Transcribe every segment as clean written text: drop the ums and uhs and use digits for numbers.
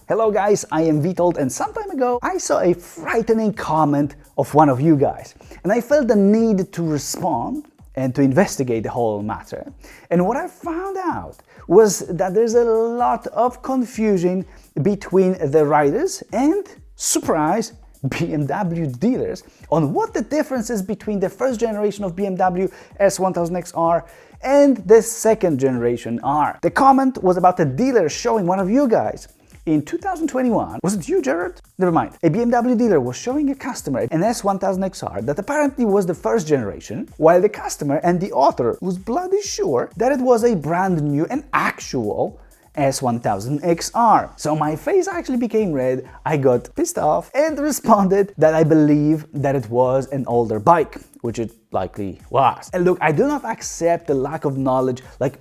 Hello guys, I am Vitold, and some time ago I saw a frightening comment of one of you guys, and I felt the need to respond and to investigate the whole matter. And what I found out was that there's a lot of confusion between the riders and, surprise, BMW dealers on what the differences between the first generation of BMW S1000XR and the second generation are. The comment was about a dealer showing one of you guys in 2021, was it you, Jared? Never mind. A BMW dealer was showing a customer an S1000XR that apparently was the first generation, while the customer and the author was bloody sure that it was a brand new and actual S1000XR. So my face actually became red, I got pissed off and responded that I believe that it was an older bike, which it likely was. And look, I do not accept the lack of knowledge, like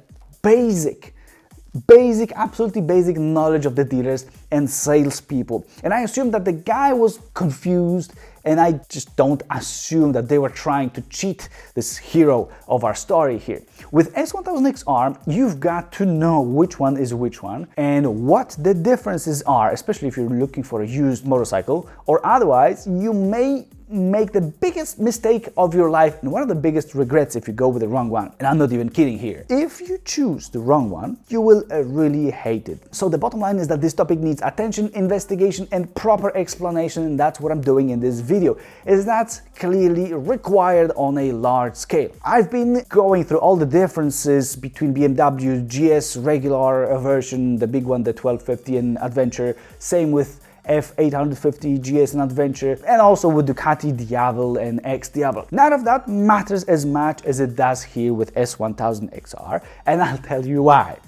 absolutely basic knowledge of the dealers and salespeople. And I assume that the guy was confused, and I just don't assume that they were trying to cheat this hero of our story here. With S1000XR, you've got to know which one is which one and what the differences are, especially if you're looking for a used motorcycle, or otherwise you may make the biggest mistake of your life and one of the biggest regrets if you go with the wrong one. And I'm not even kidding here. If you choose the wrong one, you will really hate it. So the bottom line is that this topic needs attention, investigation, and proper explanation, and that's what I'm doing in this video, is that's clearly required on a large scale. I've been going through all the differences between BMW GS regular version, the big one, the 1250 and Adventure, same with F850 GS and Adventure, and also with Ducati Diavel and X Diavel. None of that matters as much as it does here with S1000XR, and I'll tell you why.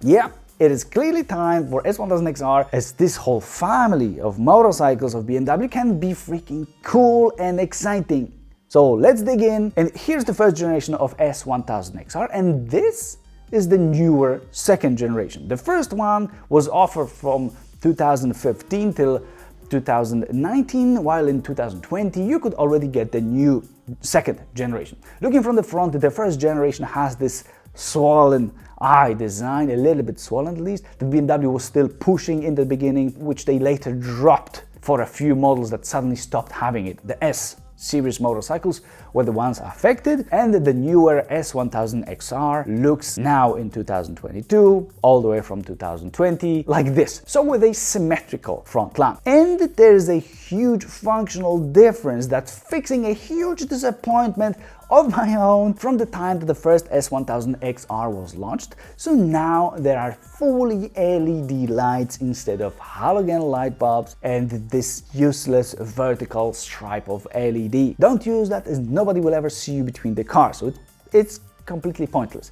Yeah, it is clearly time for S1000XR, as this whole family of motorcycles of BMW can be freaking cool and exciting. So let's dig in, and here's the first generation of S1000XR, and this is the newer second generation. The first one was offered from 2015 till 2019, while in 2020 you could already get the new second generation. Looking from the front, the first generation has this swollen eye design, a little bit swollen at least. The BMW was still pushing in the beginning, which they later dropped for a few models that suddenly stopped having it. The S series motorcycles were the ones affected, and the newer S1000XR looks now in 2022 all the way from 2020 like this, so with a symmetrical front lamp. And there's a huge functional difference that's fixing a huge disappointment of my own from the time that the first S1000XR was launched. So now there are fully LED lights instead of halogen light bulbs and this useless vertical stripe of LED. Don't use that, as nobody will ever see you between the cars, so it's completely pointless.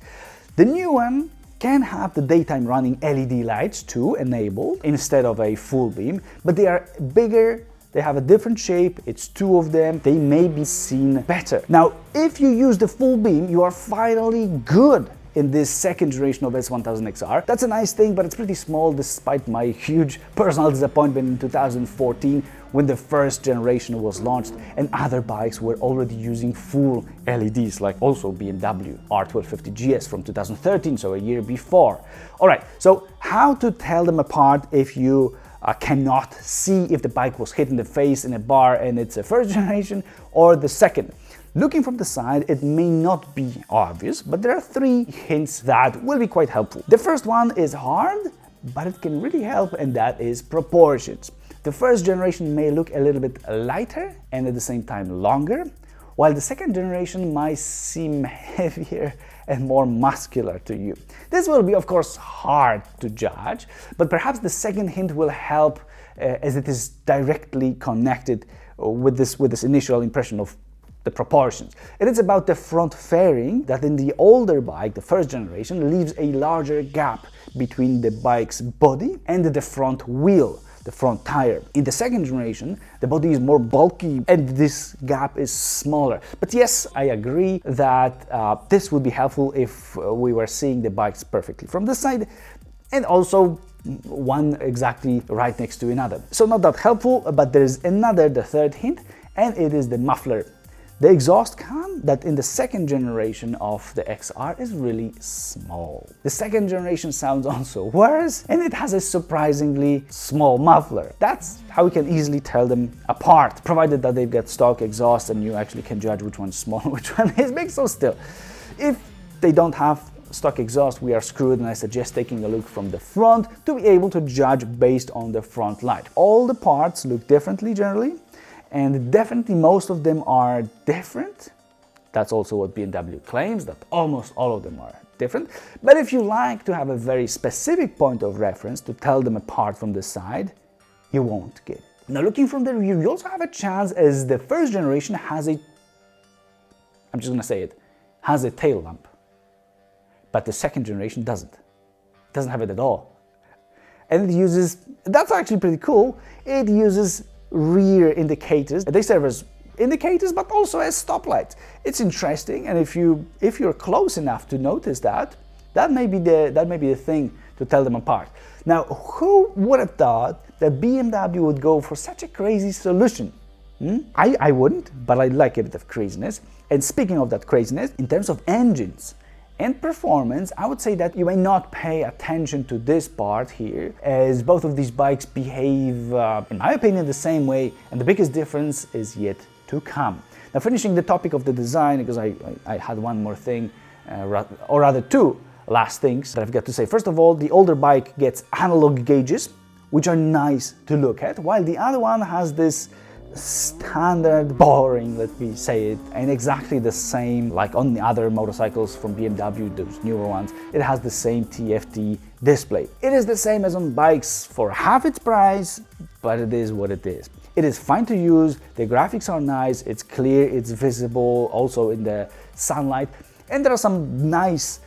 The new one can have the daytime running LED lights too enabled instead of a full beam, but they are bigger. They have a different shape, it's two of them, they may be seen better. Now, if you use the full beam, you are finally good in this second generation of S1000XR. That's a nice thing, but it's pretty small despite my huge personal disappointment in 2014 when the first generation was launched and other bikes were already using full LEDs, like also BMW R1250 GS from 2013, so a year before. Alright, so how to tell them apart if you cannot see if the bike was hit in the face in a bar and it's a first generation or the second? Looking from the side, it may not be obvious, but there are three hints that will be quite helpful. The first one is hard, but it can really help, and that is proportions. The first generation may look a little bit lighter and at the same time longer, while the second generation might seem heavier and more muscular to you. This will be, of course, hard to judge, but perhaps the second hint will help as it is directly connected with this initial impression of the proportions. It is about the front fairing that in the older bike, the first generation, leaves a larger gap between the bike's body and the front wheel, the front tire. In the second generation, the body is more bulky and this gap is smaller. But yes, I agree that this would be helpful if we were seeing the bikes perfectly from the side, and also one exactly right next to another. So not that helpful, but there is another, the third hint, and it is the muffler. The exhaust can, that in the second generation of the XR, is really small. The second generation sounds also worse, and it has a surprisingly small muffler. That's how we can easily tell them apart, provided that they've got stock exhaust and you actually can judge which one's small and which one is big. So still, if they don't have stock exhaust, we are screwed, and I suggest taking a look from the front to be able to judge based on the front light. All the parts look differently generally, and definitely most of them are different. That's also what BMW claims, that almost all of them are different. But if you like to have a very specific point of reference to tell them apart from the side, you won't get it. Now, looking from the rear, you also have a chance, as the first generation has a, I'm just gonna say it, has a tail lamp. But the second generation doesn't. It doesn't have it at all. And it uses, that's actually pretty cool, it uses rear indicators. They serve as indicators but also as stoplights. It's interesting, and if you're close enough to notice that, that may be the thing to tell them apart. Now, who would have thought that BMW would go for such a crazy solution? I wouldn't, but I like a bit of craziness. And speaking of that craziness, in terms of engines and performance, I would say that you may not pay attention to this part here, as both of these bikes behave, in my opinion, the same way, and the biggest difference is yet to come. Now, finishing the topic of the design, because I had one more thing, or rather two last things that I've got to say. First of all, the older bike gets analog gauges, which are nice to look at, while the other one has this standard, boring, let me say it, and exactly the same like on the other motorcycles from BMW, those newer ones. It has the same TFT display. It is the same as on bikes for half its price, but it is what it is. It is fine to use, the graphics are nice, it's clear, it's visible also in the sunlight, and there are some nice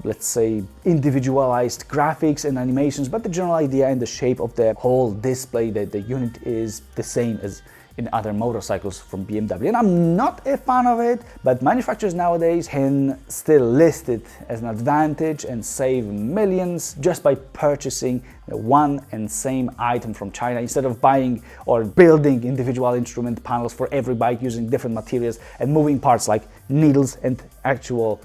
let's say individualized graphics and animations, but the general idea and the shape of the whole display, the unit, is the same as in other motorcycles from BMW. And I'm not a fan of it, but manufacturers nowadays can still list it as an advantage and save millions just by purchasing the one and same item from China, instead of buying or building individual instrument panels for every bike using different materials and moving parts like needles and actual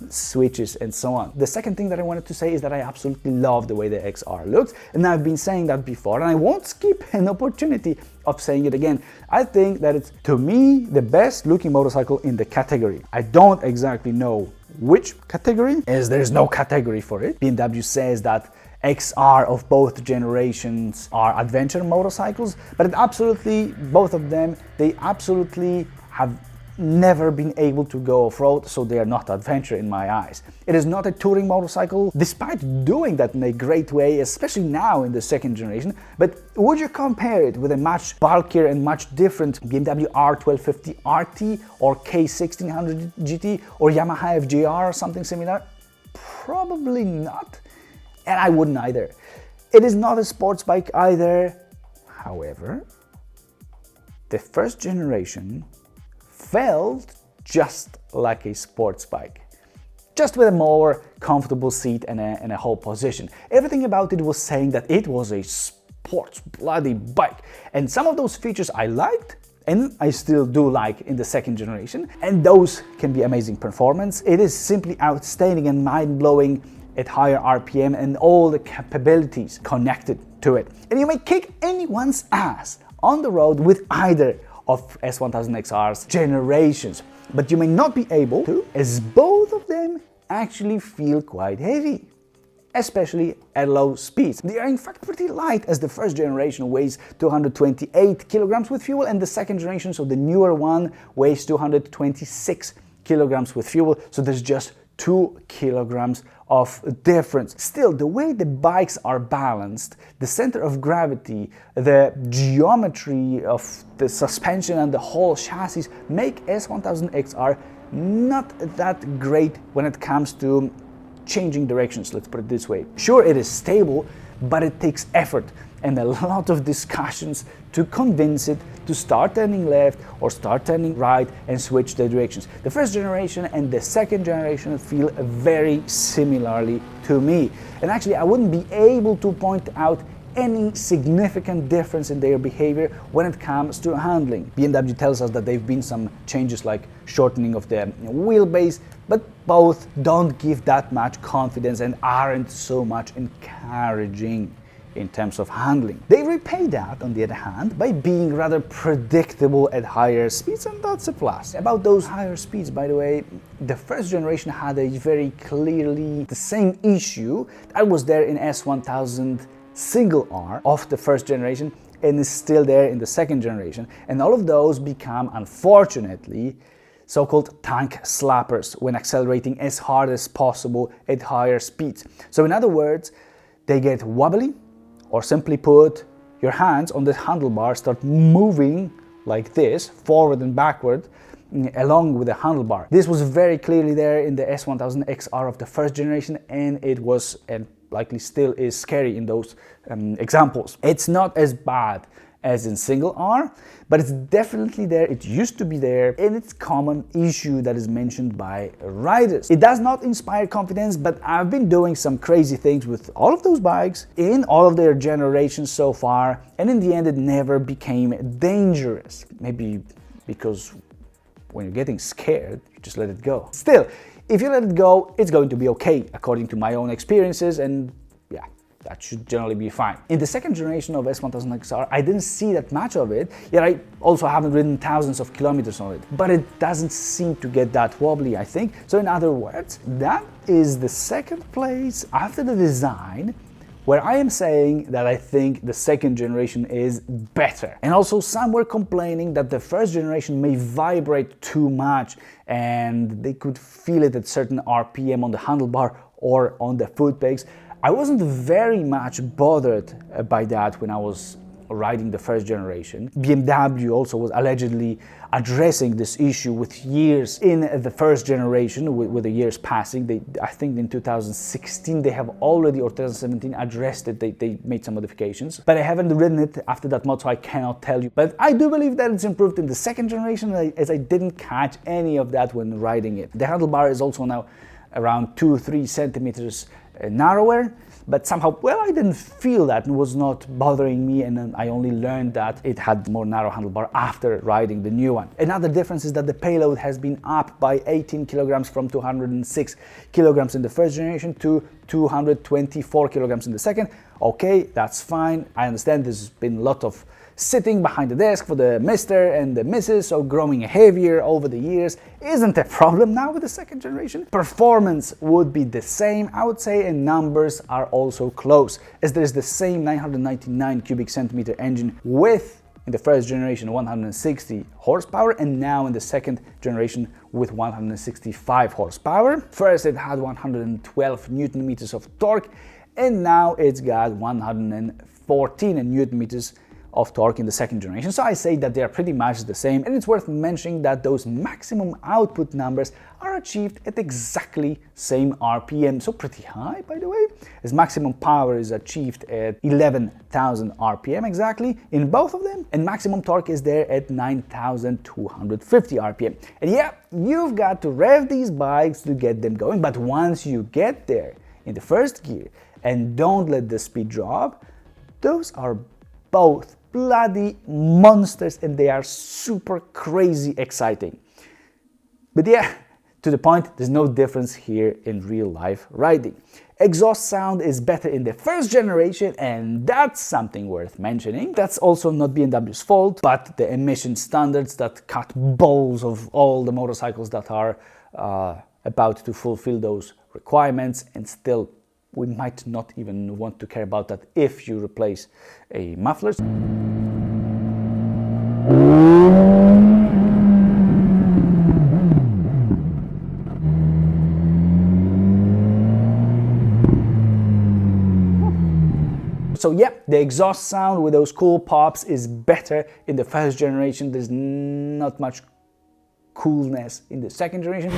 switches and so on. The second thing that I wanted to say is that I absolutely love the way the XR looks, and I've been saying that before, and I won't skip an opportunity of saying it again. I think that it's, to me, the best looking motorcycle in the category. I don't exactly know which category, as there's no category for it. BMW says that XR of both generations are adventure motorcycles, but it absolutely, both of them, they absolutely have never been able to go off-road, so they are not adventure in my eyes. It is not a touring motorcycle, despite doing that in a great way, especially now in the second generation. But would you compare it with a much bulkier and much different BMW R1250 RT or K1600 GT or Yamaha FJR or something similar? Probably not, and I wouldn't either. It is not a sports bike either. However, the first generation felt just like a sports bike, just with a more comfortable seat and a whole position. Everything about it was saying that it was a sports bloody bike, and some of those features I liked, and I still do like in the second generation, and those can be amazing performance. It is simply outstanding and mind-blowing at higher RPM and all the capabilities connected to it. And you may kick anyone's ass on the road with either of S1000XR's generations, but you may not be able to, as both of them actually feel quite heavy, especially at low speeds. They are in fact pretty light, as the first generation weighs 228 kilograms with fuel, and the second generation, so the newer one, weighs 226 kilograms with fuel, so there's just 2 kilograms of difference. Still, the way the bikes are balanced, the center of gravity, the geometry of the suspension and the whole chassis make S1000XR not that great when it comes to changing directions, let's put it this way. Sure, it is stable, but it takes effort and a lot of discussions to convince it to start turning left or start turning right and switch the directions. The first generation and the second generation feel very similarly to me. And actually, I wouldn't be able to point out any significant difference in their behavior when it comes to handling. BMW tells us that there have been some changes like shortening of the wheelbase, but both don't give that much confidence and aren't so much encouraging in terms of handling. They repay that, on the other hand, by being rather predictable at higher speeds, and that's a plus. About those higher speeds, by the way, the first generation had a very clearly the same issue that was there in S1000XR of the first generation and is still there in the second generation. And all of those become, unfortunately, so-called tank slappers when accelerating as hard as possible at higher speeds. So in other words, they get wobbly, or simply put, your hands on the handlebar start moving like this, forward and backward, along with the handlebar. This was very clearly there in the S1000XR of the first generation, and it was, and likely still is, scary in those examples. It's not as bad as in single R, but it's definitely there, it used to be there, and it's a common issue that is mentioned by riders. It does not inspire confidence, but I've been doing some crazy things with all of those bikes in all of their generations so far, and in the end it never became dangerous. Maybe because when you're getting scared, you just let it go. Still, if you let it go, it's going to be okay, according to my own experiences, and yeah, that should generally be fine. In the second generation of S1000XR, I didn't see that much of it, yet I also haven't ridden thousands of kilometers on it. But it doesn't seem to get that wobbly, I think. So in other words, that is the second place after the design where I am saying that I think the second generation is better. And also some were complaining that the first generation may vibrate too much and they could feel it at certain RPM on the handlebar or on the foot pegs. I wasn't very much bothered by that when I was riding the first generation. BMW also was allegedly addressing this issue with years in the first generation, with the years passing. I think in 2016 they have already, or 2017, addressed it. They made some modifications, but I haven't ridden it after that mod, so I cannot tell you. But I do believe that it's improved in the second generation, as I didn't catch any of that when riding it. The handlebar is also now around 2-3 centimeters narrower, but somehow, well, I didn't feel that, and was not bothering me, and then I only learned that it had more narrow handlebar after riding the new one. Another difference is that the payload has been up by 18 kilograms from 206 kilograms in the first generation to 224 kilograms in the second. Okay, that's fine. I understand there's been a lot of sitting behind the desk for the Mr. and the Mrs., so growing heavier over the years isn't a problem now with the second generation. Performance would be the same, I would say, and numbers are also close, as there's the same 999 cubic centimeter engine with, in the first generation, 160 horsepower, and now in the second generation with 165 horsepower. First it had 112 newton meters of torque, and now it's got 114 newton meters of torque in the second generation. So I say that they are pretty much the same, and it's worth mentioning that those maximum output numbers are achieved at exactly same RPM, so pretty high, by the way, as maximum power is achieved at 11,000 RPM exactly in both of them, and maximum torque is there at 9,250 RPM. And yeah, you've got to rev these bikes to get them going, but once you get there in the first gear and don't let the speed drop, those are both bloody monsters, and they are super crazy exciting. But yeah, to the point, there's no difference here in real life riding. Exhaust sound is better in the first generation, and that's something worth mentioning. That's also not BMW's fault, but the emission standards that cut balls of all the motorcycles that are about to fulfill those requirements, and still we might not even want to care about that if you replace a muffler. So yeah, the exhaust sound with those cool pops is better in the first generation. There's not much coolness in the second generation.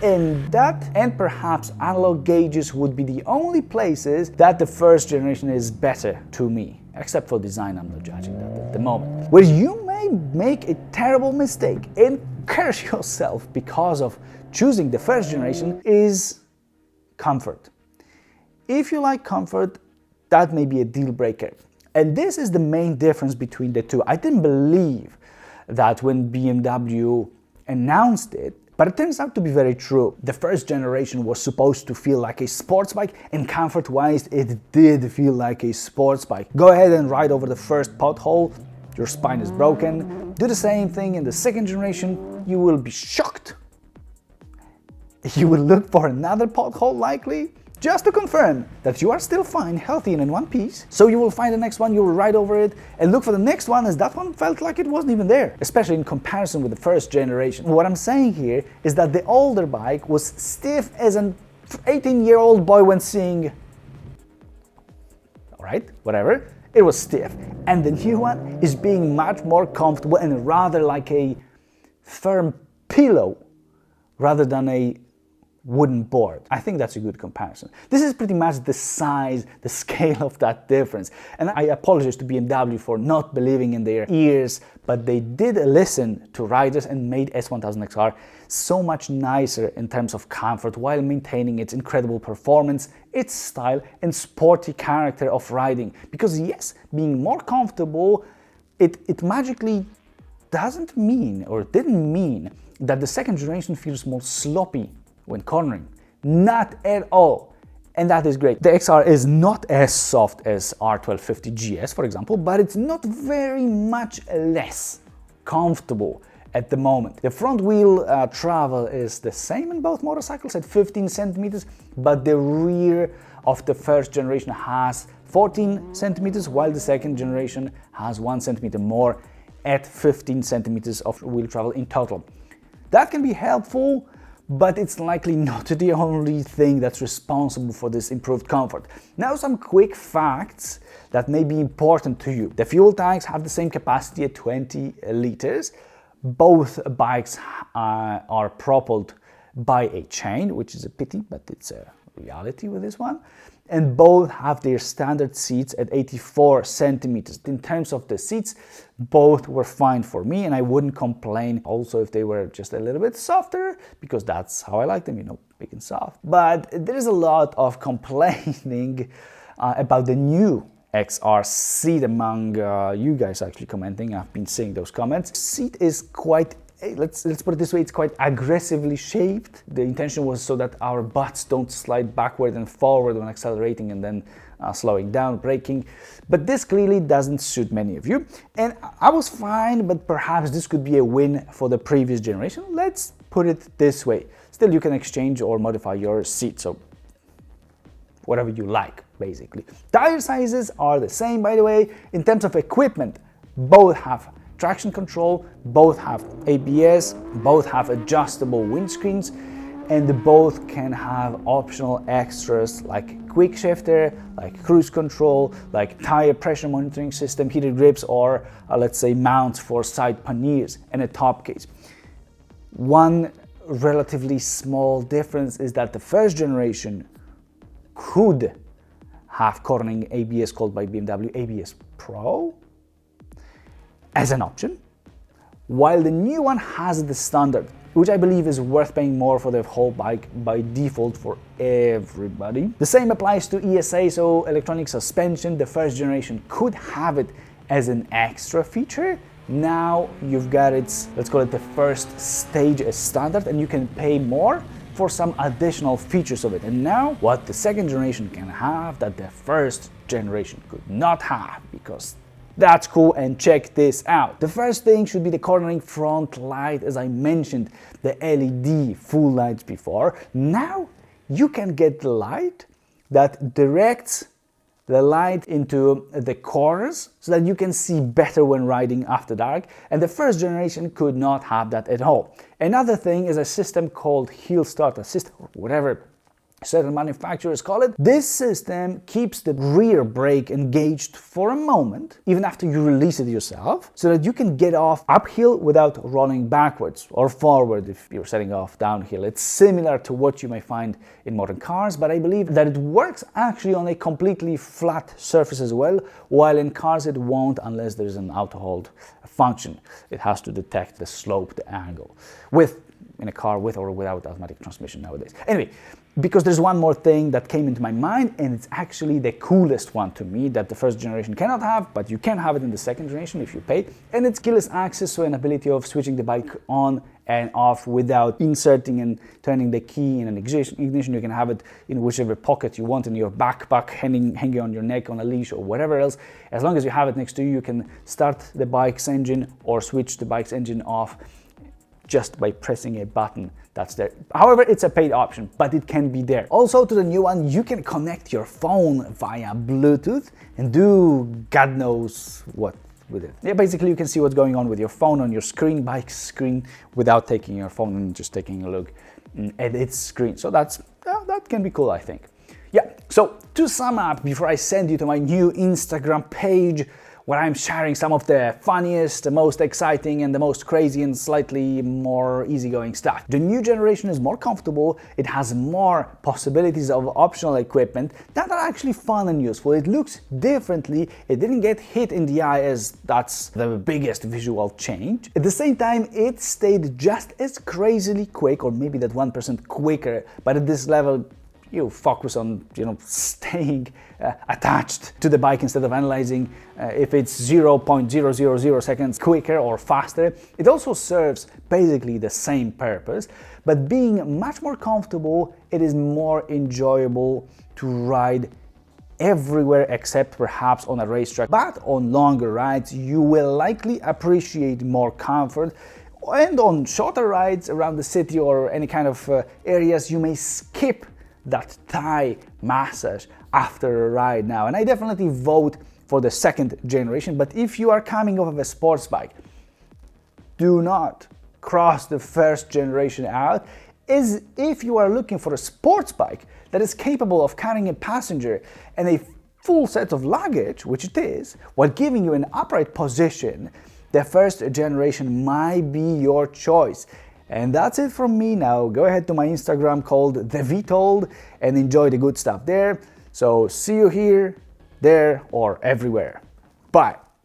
And that and perhaps analog gauges would be the only places that the first generation is better to me. Except for design, I'm not judging that at the moment. Where you may make a terrible mistake and curse yourself because of choosing the first generation is comfort. If you like comfort, that may be a deal breaker. And this is the main difference between the two. I didn't believe that when BMW announced it, but it turns out to be very true. The first generation was supposed to feel like a sports bike, and comfort-wise, it did feel like a sports bike. Go ahead and ride over the first pothole, your spine is broken. Do the same thing in the second generation, you will be shocked. You will look for another pothole likely, just to confirm that you are still fine, healthy and in one piece. So you will find the next one, you will ride over it and look for the next one, as that one felt like it wasn't even there, especially in comparison with the first generation. What I'm saying here is that the older bike was stiff as an 18-year-old boy when seeing, alright, whatever, it was stiff. And the new one is being much more comfortable and rather like a firm pillow rather than a wooden board. I think that's a good comparison. This is pretty much the size, the scale of that difference. And I apologize to BMW for not believing in their ears, but they did listen to riders and made S1000XR so much nicer in terms of comfort while maintaining its incredible performance, its style and sporty character of riding. Because yes, being more comfortable, it magically doesn't mean, or didn't mean, that the second generation feels more sloppy when cornering. Not at all. And that is great. The XR is not as soft as R1250 GS, for example, but it's not very much less comfortable at the moment. The front wheel travel is the same in both motorcycles at 15 centimeters, but the rear of the first generation has 14 centimeters, while the second generation has 1 centimeter more at 15 centimeters of wheel travel in total. That can be helpful, but it's likely not the only thing that's responsible for this improved comfort. Now some quick facts that may be important to you. The fuel tanks have the same capacity at 20 liters. Both bikes are propelled by a chain, which is a pity, but it's a reality with this one. And both have their standard seats at 84 centimeters. In terms of the seats, both were fine for me and I wouldn't complain also if they were just a little bit softer, because that's how I like them, you know, big and soft. But there's a lot of complaining about the new XR seat among you guys actually commenting. I've been seeing those comments. Seat is quite, let's put it this way, it's quite aggressively shaped. The intention was so that our butts don't slide backward and forward when accelerating and then slowing down, braking. But this clearly doesn't suit many of you. And I was fine, but perhaps this could be a win for the previous generation. Let's put it this way. Still, you can exchange or modify your seat, so whatever you like, basically. Tire sizes are the same, by the way. In terms of equipment, both have traction control, both have ABS, both have adjustable windscreens, and both can have optional extras like quick shifter, like cruise control, like tire pressure monitoring system, heated grips, or let's say mounts for side panniers and a top case. One relatively small difference is that the first generation could have cornering ABS, called by BMW ABS Pro, as an option, while the new one has the standard, which I believe is worth paying more for the whole bike by default for everybody. The same applies to ESA, so electronic suspension. The first generation could have it as an extra feature. Now you've got its, let's call it the first stage as standard, and you can pay more for some additional features of it. And now what the second generation can have that the first generation could not have, because that's cool. And check this out. The first thing should be the cornering front light. As I mentioned, the LED full lights before. Now you can get the light that directs the light into the corners so that you can see better when riding after dark, and the first generation could not have that at all. Another thing is a system called Hill Start Assist, or whatever certain manufacturers call it. This system keeps the rear brake engaged for a moment, even after you release it yourself, so that you can get off uphill without rolling backwards or forward if you're setting off downhill. It's similar to what you may find in modern cars, but I believe that it works actually on a completely flat surface as well, while in cars it won't unless there's an auto hold function. It has to detect the slope, the angle, in a car with or without automatic transmission nowadays. Anyway, because there's one more thing that came into my mind, and it's actually the coolest one to me that the first generation cannot have, but you can have it in the second generation if you pay, and it's keyless access, so an ability of switching the bike on and off without inserting and turning the key in an ignition. You can have it in whichever pocket you want, in your backpack, hanging on your neck on a leash or whatever else. As long as you have it next to you, you can start the bike's engine or switch the bike's engine off just by pressing a button that's there. However, it's a paid option, but it can be there. Also, to the new one, you can connect your phone via Bluetooth and do God knows what with it. Yeah, basically you can see what's going on with your phone on your screen, bike screen, without taking your phone and just taking a look at its screen. So that can be cool, I think. Yeah, so to sum up, before I send you to my new Instagram page, where I'm sharing some of the funniest, the most exciting, and the most crazy and slightly more easygoing stuff. The new generation is more comfortable, it has more possibilities of optional equipment that are actually fun and useful. It looks differently, it didn't get hit in the eye as that's the biggest visual change. At the same time, it stayed just as crazily quick, or maybe that 1% quicker, but at this level, you focus on staying attached to the bike instead of analyzing if it's 0.000 seconds quicker or faster. It also serves basically the same purpose, but being much more comfortable, it is more enjoyable to ride everywhere except perhaps on a racetrack. But on longer rides, you will likely appreciate more comfort. And on shorter rides around the city or any kind of areas, you may skip that thigh massage after a ride now. And I definitely vote for the second generation, but if you are coming off of a sports bike, do not cross the first generation out, as if you are looking for a sports bike that is capable of carrying a passenger and a full set of luggage, which it is, while giving you an upright position. The first generation might be your choice. And that's it from me now. Go ahead to my Instagram called The Vitold and enjoy the good stuff there. So see you here, there, or everywhere. Bye.